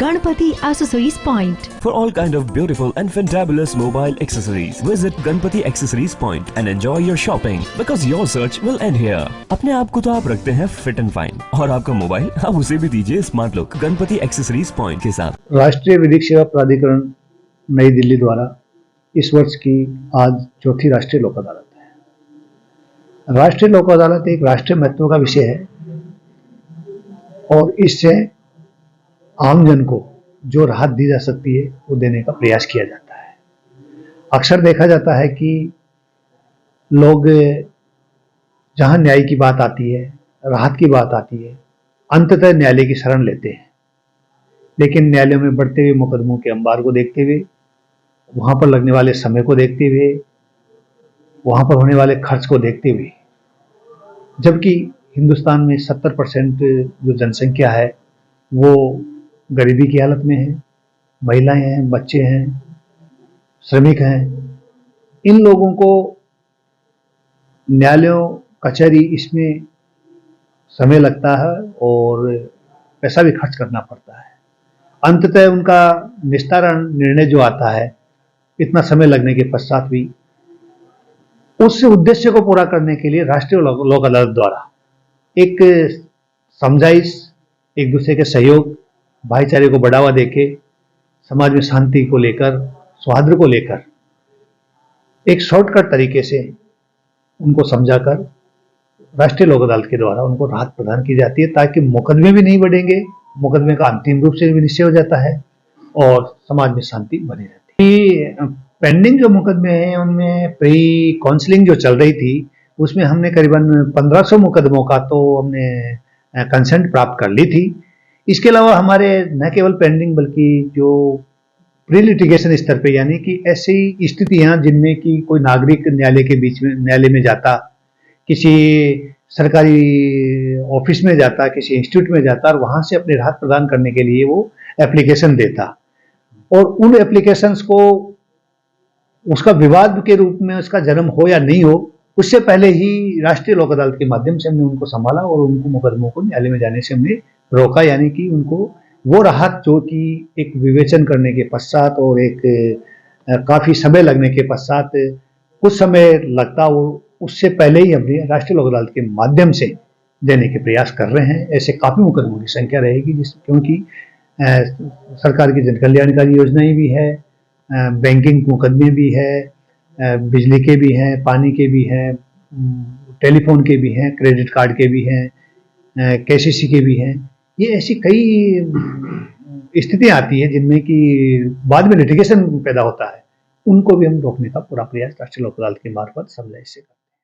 Ganpati Accessories Point. For all kind of beautiful and fantabulous mobile accessories, visit Ganpati Accessories Point and enjoy your shopping because your search will end here. अपने आप को तो आप रखते हैं fit and fine और आपका mobile आप उसे भी दीजिए smart look Ganpati accessories point के साथ। राष्ट्रीय विधिक सेवा प्राधिकरण नई दिल्ली द्वारा इस वर्ष की आज चौथी राष्ट्रीय लोक अदालत है। राष्ट्रीय लोक अदालत एक राष्ट्रीय महत्व का विषय है और इससे आमजन को जो राहत दी जा सकती है वो देने का प्रयास किया जाता है। अक्सर देखा जाता है कि लोग जहां न्याय की बात आती है, राहत की बात आती है, अंततः न्यायालय की शरण लेते हैं। लेकिन न्यायालयों में बढ़ते हुए मुकदमों के अंबार को देखते हुए, वहां पर लगने वाले समय को देखते हुए, वहां पर होने वाले खर्च को देखते हुए, जबकि हिंदुस्तान में 70% जो जनसंख्या है वो गरीबी की हालत में है, महिलाएं हैं, बच्चे हैं, श्रमिक हैं, इन लोगों को न्यायालयों कचहरी इसमें समय लगता है और पैसा भी खर्च करना पड़ता है। अंततः उनका निस्तारण निर्णय जो आता है इतना समय लगने के पश्चात भी उस उद्देश्य को पूरा करने के लिए राष्ट्रीय लोक अदालत द्वारा एक समझाइश, एक दूसरे के सहयोग, भाईचारे को बढ़ावा देके समाज में शांति को लेकर, सौहार्द को लेकर एक शॉर्टकट तरीके से उनको समझाकर राष्ट्रीय लोक अदालत के द्वारा उनको राहत प्रदान की जाती है ताकि मुकदमे भी नहीं बढ़ेंगे, मुकदमे का अंतिम रूप से भी निश्चय हो जाता है और समाज में शांति बनी रहती है। पेंडिंग जो मुकदमे हैं उनमें प्री काउंसलिंग जो चल रही थी उसमें हमने करीबन 1500 मुकदमों का तो हमने कंसेंट प्राप्त कर ली थी। इसके अलावा हमारे न केवल पेंडिंग बल्कि जो प्री लिटिगेशन स्तर पे यानी कि ऐसी स्थितियां जिनमें कि कोई नागरिक न्यायालय में जाता, किसी सरकारी ऑफिस में जाता, किसी इंस्टीट्यूट में जाता और वहां से अपनी राहत प्रदान करने के लिए वो एप्लीकेशन देता और उन एप्लीकेशंस को उसका विवाद के रूप में उसका जन्म हो या नहीं हो, उससे पहले ही राष्ट्रीय लोक अदालत के माध्यम से हमने उनको संभाला और उनको मुकदमों को न्यायालय में जाने से हमने रोका, यानी कि उनको वो राहत जो कि एक विवेचन करने के पश्चात और एक काफी समय लगने के पश्चात कुछ समय लगता वो उससे पहले ही हमने राष्ट्रीय लोक अदालत के माध्यम से देने के प्रयास कर रहे हैं। ऐसे काफी मुकदमों की संख्या रहेगी क्योंकि सरकार की जन कल्याणकारी योजनाएं भी है, बैंकिंग मुकदमे भी है, बिजली के भी हैं, पानी के भी हैं, टेलीफोन के भी हैं, क्रेडिट कार्ड के भी हैं, केसीसी के भी हैं। ये ऐसी कई स्थितियां आती हैं जिनमें कि बाद में लिटिगेशन पैदा होता है, उनको भी हम रोकने का पूरा प्रयास राष्ट्रीय लोक अदालत के मार्फत समझाइश से